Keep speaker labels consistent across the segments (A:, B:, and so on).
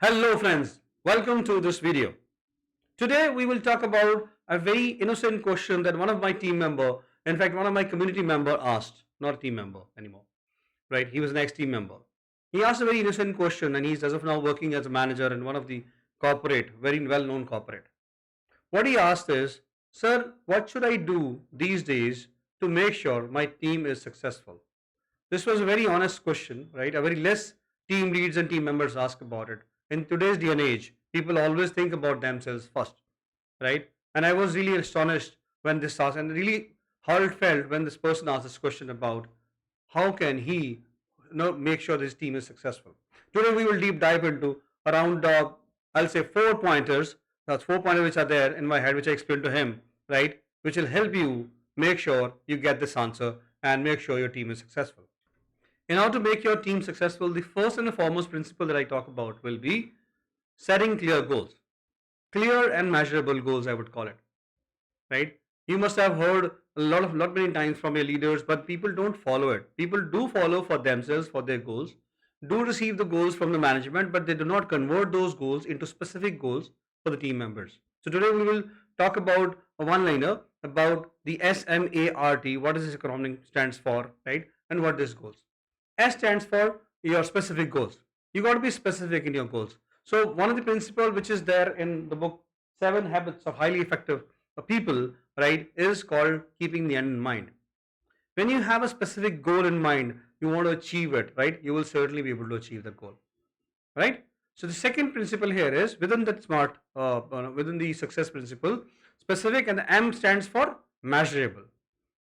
A: Hello friends, welcome to this video. Today we will talk about a very innocent question that one of my team member, in fact one of my community member asked, not a team member anymore, right? He was an ex-team member. He asked a very innocent question and he's as of now working as a manager in one of the corporate, very well-known corporate. What he asked is, sir, what should I do these days to make sure my team is successful? This was a very honest question, right? A very less team leads and team members ask about it. In today's day and age, people always think about themselves first, right? And I was really astonished when this asked, and really heartfelt when this person asked this question about how can he make sure this team is successful. Today we will deep dive into around I'll say 4 pointers. That's 4 pointers which are there in my head, which I explained to him, right? Which will help you make sure you get this answer and make sure your team is successful. In order to make your team successful, the first and the foremost principle that I talk about will be setting clear goals. Clear and measurable goals, I would call it. Right? You must have heard lot many times from your leaders, but people don't follow it. People do follow for themselves, for their goals, do receive the goals from the management, but they do not convert those goals into specific goals for the team members. So today we will talk about a one-liner about the SMART, what is this acronym stands for, right? And what this goals. S stands for your specific goals. You got to be specific in your goals. So one of the principles which is there in the book 7 Habits of Highly Effective People, right, is called keeping the end in mind. When you have a specific goal in mind, you want to achieve it, right? You will certainly be able to achieve that goal, right? So the second principle here is within that within the success principle, specific, and the M stands for measurable.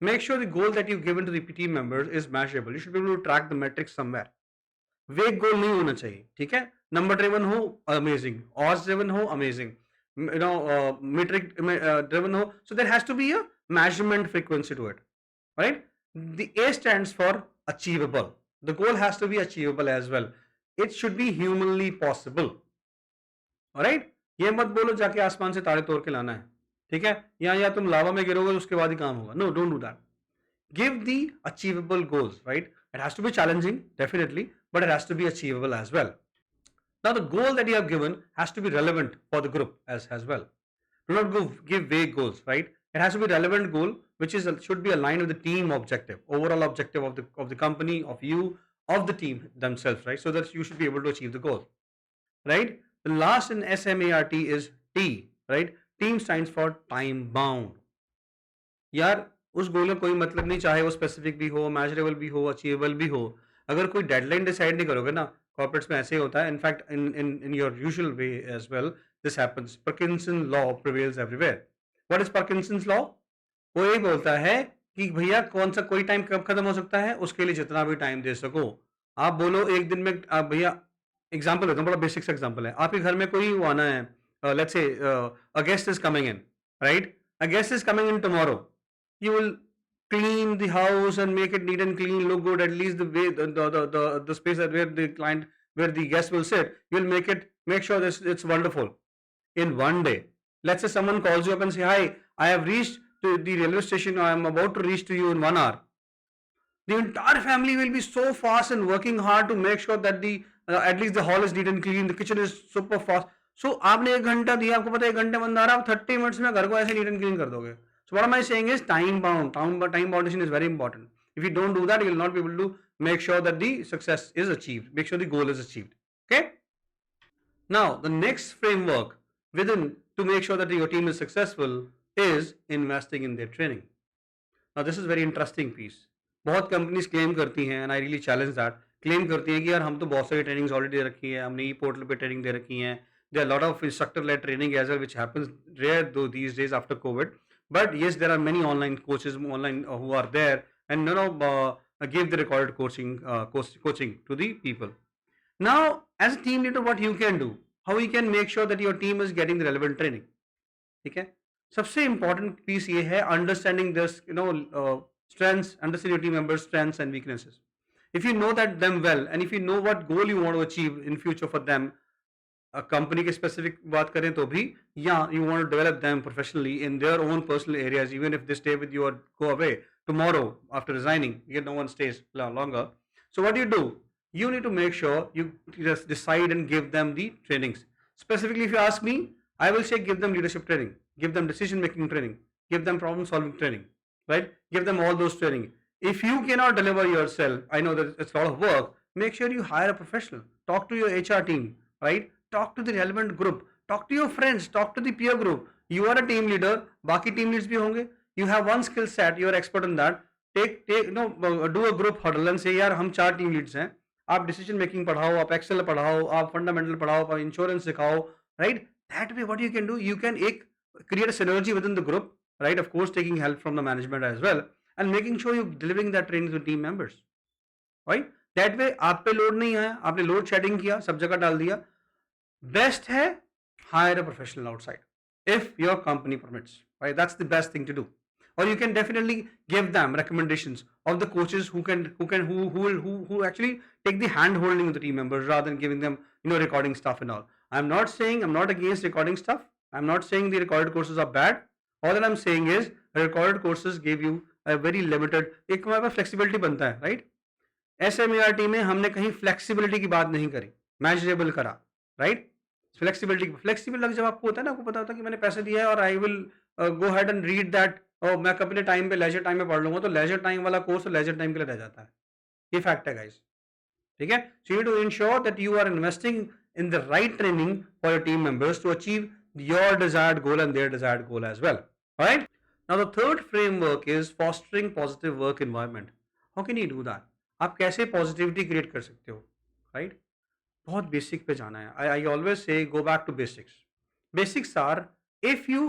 A: Make sure the goal that you've given to the team members is measurable. You should be able to track the metrics somewhere. वेग गोल नहीं होना चाहिए, ठीक है? Number driven हो, amazing. ऑर्स driven हो, amazing. Metric driven हो. So there has to be a measurement frequency to it, right? The A stands for achievable. The goal has to be achievable as well. It should be humanly possible. Alright? ये मत बोलो जाके आसमान से तारे तोड़ के लाना है, ठीक है? या तुम लावा में गिरोगे उसके बाद ही काम होगा. No, don't do that. Give the achievable goals, right? It has to be challenging, definitely, but it has to be achievable as well. Now the goal that you have given has to be relevant for the group as well. Do not give vague goals, right? It has to be relevant goal which should be aligned with the team objective, overall objective of the company, of you, of the team themselves, right? So that you should be able to achieve the goal, right? The last in SMART is T, right? Team stands for time bound. यार उस गोल में कोई मतलब नहीं, चाहे वो specific भी हो, मेजरेबल भी हो, अचीवेबल भी हो. अगर कोई डेडलाइन डिसाइड नहीं करोगे ना, कॉर्पोरेट्स में ऐसे ही होता है. In fact in your usual way as well this happens. Parkinson law prevails everywhere. What is Parkinson's law? वो ये बोलता है कि भैया कौन सा कोई टाइम कब खत्म हो सकता है, उसके लिए जितना भी टाइम दे सको. आप बोलो एक दिन में, आप भैया एग्जाम्पल देता हूँ, बड़ा बेसिक एग्जाम्पल है. आपके घर में कोई वो आना है, let's say a guest is coming in, right? A guest is coming in tomorrow. You will clean the house and make it neat and clean, look good. At least the way the space that where the guest will sit, you will make sure that it's wonderful. In one day, let's say someone calls you up and say, "Hi, I have reached to the railway station. I am about to reach to you in 1 hour." The entire family will be so fast and working hard to make sure that the at least the hall is neat and clean. The kitchen is super fast. So आपने 1 घंटा दिया, आपको पता है 1 घंटे बंदा आ रहा है, आप 30 मिनट्स में घर को ऐसे नीट एंड क्लीन कर दोगे. So what am I saying is time bound. Time boundation is very important. If you don't do that, you will not be able to make sure that the success is achieved. Make sure the goal is achieved. Okay? Now, the next framework within to make sure that your team is successful is investing in their training. Now, this is very interesting piece. बहुत companies claim करती हैं, and I really challenge that. Claim करती हैं कि यार हम तो बहुत सारी ट्रेनिंग्स ऑलरेडी दे रखी है, हमने ई पोर्टल पे ट्रेनिंग दे रखी है. There are a lot of instructor-led training as well, which happens rare though these days after COVID. But yes, there are many online coaches who are there and give the recorded coaching to the people. Now, as a team leader, what you can do, how you can make sure that your team is getting the relevant training. ठीक है? सबसे important piece ये है understanding this, strengths, understand your team members' strengths and weaknesses. If you know that them well, and if you know what goal you want to achieve in future for them, company के specific बात करें तो भी, या you want to develop them professionally in their own personal areas, even if they stay with you और go away tomorrow after resigning, yet no one stays longer. So what do? you need to make sure you just decide and give them the trainings. Specifically, if you ask me, I will say give them leadership training, give them decision making training, give them problem solving training, right? Give them all those training. If you cannot deliver yourself, I know that it's a lot of work. Make sure you hire a professional. Talk to your HR team, right? Talk to the relevant group. Talk to your friends. Talk to the peer group. You are a team leader. बाकी team leads भी होंगे. You have one skill set. You are expert in that. Do a group huddle and say यार हम 4 team leads हैं. आप decision making पढ़ाओ, आप Excel पढ़ाओ, आप फंडामेंटल पढ़ाओ, आप इंश्योरेंस सिखाओ, right? That way what you can do, you can एक create a synergy within the group, right? Of course, taking help from the management as well, and making sure you're delivering that training to team members, right? That way आप पे load नहीं आया, आपने load shedding किया, सब जगह डाल दिया. Best है hire a professional outside if your company permits, right? That's the best thing to do. Or you can definitely give them recommendations of the coaches who actually take the hand holding of the team members rather than giving them recording stuff and all. I'm not against recording stuff. I'm not saying the recorded courses are bad. All that I'm saying is recorded courses give you a very limited, एक हमारे पास flexibility बनता है, right? SMART में हमने कहीं flexibility की बात नहीं करी, measurable करा, right? Flexible जब आपको होता है ना, आपको पता होता है कि मैंने पैसे दिया है और I will go ahead and read that. मैं अपने टाइम पे लेजर टाइम में पढ़ लूंगा, तो लेजर टाइम वाला कोर्स लेजर टाइम के लिए रह जाता है. ये फैक्ट है गाइस, ठीक है? So you to ensure that you are investing in the right training for your team members to achieve your desired goal and their desired goal as well. Alright, now the third framework is fostering positive work environment. How can you do that? आप कैसे positivity create कर सकते हो, right? बहुत basic पे जाना है. I always say go back to basics. Basics are, if you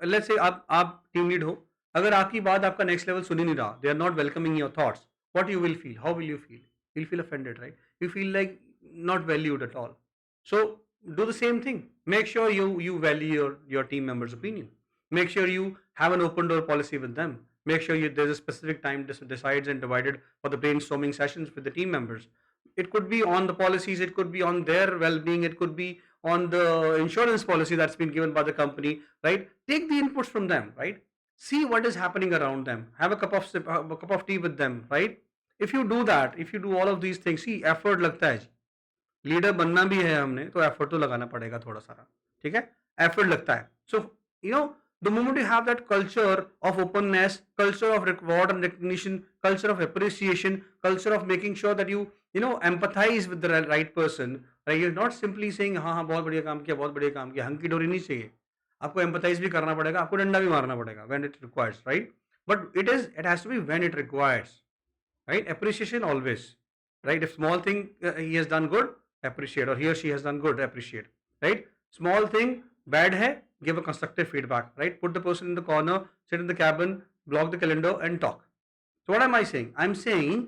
A: let's say आप टीम लीड हो, अगर आपकी बात आपका नेक्स्ट लेवल सुन ही नहीं रहा, they are not welcoming your thoughts, what you will feel? How will you feel? You feel offended, right? You feel like not valued at all. So do the same thing. Make sure you value your team members' opinion. Make sure you have an open door policy with them. Make sure there's a specific time decides and divided for the brainstorming sessions with the team members. It could be on the policies, it could be on their well-being, it could be on the insurance policy that's been given by the company, right? Take the inputs from them, right? See what is happening around them. Have a cup of tea with them, right? If you do that, if you do all of these things, see, effort लगता है. Leader बनना भी है हमने, तो effort तो लगाना पड़ेगा थोड़ा सारा, ठीक है? एफर्ट लगता है. सो the moment you have that culture of openness, culture of reward and recognition, culture of appreciation, culture of making sure that you empathize with the right person, right? You're not simply saying हाँ बहुत बढ़िया काम किया, बहुत बढ़िया काम किया. Hunky डोरी नहीं चाहिए. आपको empathize भी करना पड़ेगा, आपको डंडा भी मारना पड़ेगा when it requires, right? But it has to be when it requires, right? Appreciation always, right? If small thing he has done good, appreciate, or he or she has done good, appreciate, right? Small thing bad hai, give a constructive feedback, right? Put the person in the corner, sit in the cabin, block the calendar and talk. So what am I saying? I'm saying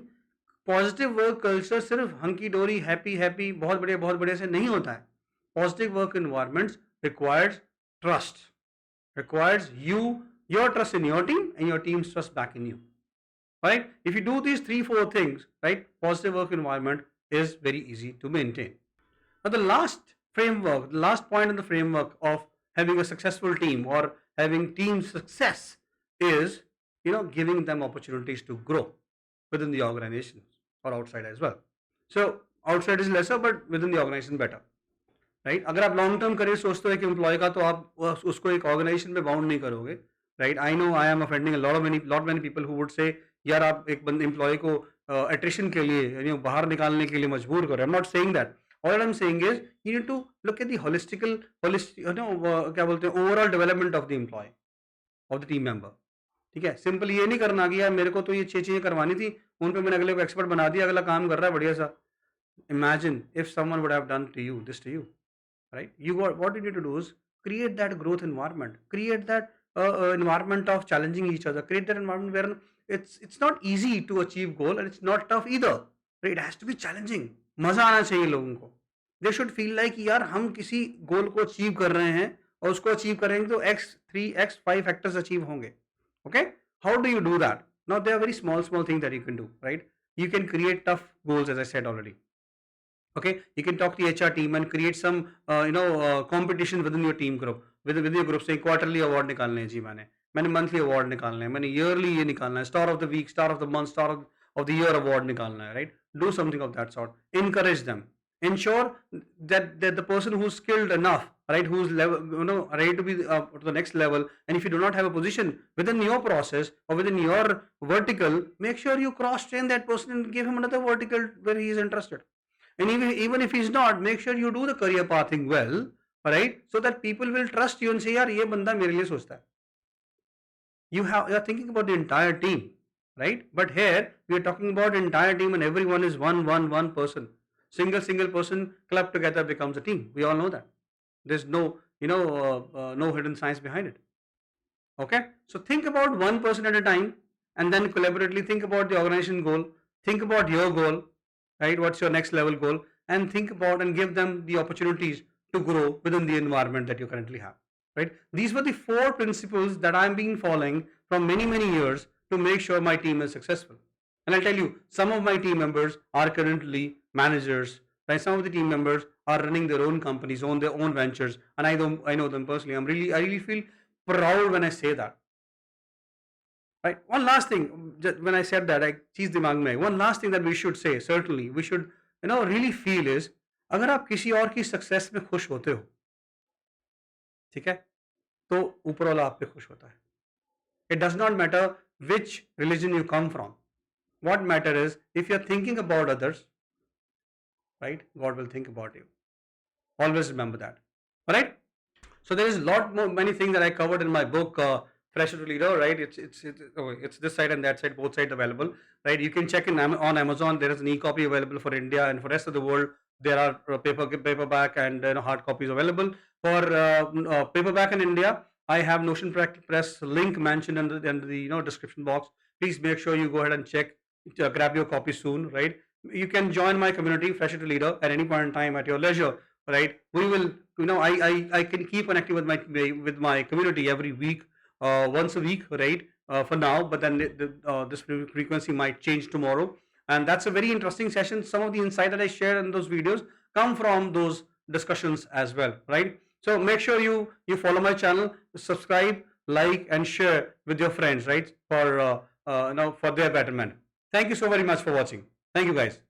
A: positive work culture सिर्फ hunky डोरी happy बहुत बढ़िया से नहीं होता है. Positive work environments requires trust, requires your trust in your team and your teams trust back in you, right? If you do these 3-4 things, right, positive work environment is very easy to maintain. But the last framework, the last point in the framework of having a successful team or having team success is giving them opportunities to grow within the organization or outside as well. So outside is lesser, but within the organization better, right? अगर आप long term career सोचते हो एक employ का, तो आप उसको एक ऑर्गेनाइजेशन में बाउंड नहीं करोगे, right? I know I am offending lot many people who would say यार आप एक बंदे एम्प्लॉय को एट्रिशन के लिए बाहर निकालने के लिए मजबूर करो. I am not saying that. All I am saying is you need to look at the holistic क्या बोलते हैं, overall development of the employee, of the team member, ठीक है? सिंपल ये नहीं करना कि यार मेरे को तो ये 6 चीजें करवानी थी, उन पे मैंने अगले को एक्सपर्ट बना दिया, अगला काम कर रहा है बढ़िया सा. Imagine if someone would have done to you this to you, right? What you need to do is create that growth environment, create that environment of challenging each other, create that environment where it's not easy to achieve goal and it's not tough either, right? It has to be challenging. मजा आना चाहिए लोगों को. They should feel like यार हम किसी गोल को achieve कर रहे हैं और उसको अचीव करेंगे तो x3 x5 फैक्टर्स अचीव होंगे. Okay, how do you do that? Now there are very small things that you can do, right? You can create tough goals, as I said already. Okay, you can talk to the HR team and create some competition within your team group, within your group, saying quarterly award निकालने हैं जी, मैंने monthly award निकालना है, मैंने yearly ये निकालना है, star of the week, star of the month, star of the year award निकालना है, right? do something of that sort. Encourage them. Ensure that the person who's skilled enough, right, who's level, ready to be to the next level, and if you do not have a position within your process or within your vertical, make sure you cross train that person and give him another vertical where he is interested. And even if he's not, make sure you do the career pathing well, right, so that people will trust you and say, yaar, ye banda mere liye sochta hai. You're thinking about the entire team, right? But here we are talking about entire team, and everyone is one person. Single person clubbed together becomes a team. We all know that. There's no no hidden science behind it. Okay, so think about one person at a time, and then collaboratively think about the organization goal. Think about your goal, right? What's your next level goal? And think about and give them the opportunities to grow within the environment that you currently have, right? These were the 4 principles that I'm being following from many years to make sure my team is successful. And I'll tell you, some of my team members are currently managers, right? Some of the team members are running their own companies, own their own ventures, and I know them personally. I really feel proud when I say that. Right. One last thing, when I said that, I cheese दिमाग में, one last thing that we should say, certainly we should really feel is, अगर आप किसी और की success में खुश होते हो, ठीक है, तो ऊपर वाला आप पे खुश होता है. It does not matter which religion you come from. What matter is, if you're thinking about others, right, God will think about you. Always remember that. All right. So there is many things that I covered in my book, Fresher2Leader, right? It's this side and that side, both sides available, right? You can check on Amazon. There is an e-copy available for India, and for rest of the world, there are paperback and hard copies available. For paperback in India, I have Notion Press link mentioned under the description box. Please make sure you go ahead and check, grab your copy soon, right? You can join my community, Fresher2Leader, at any point in time at your leisure, right? We will, I can keep connecting with my community every week, once a week, right? For now, but then this frequency might change tomorrow, and that's a very interesting session. Some of the insight that I share in those videos come from those discussions as well, right? So make sure you follow my channel, subscribe, like, and share with your friends, right? For for their betterment. Thank you so very much for watching. Thank you, guys.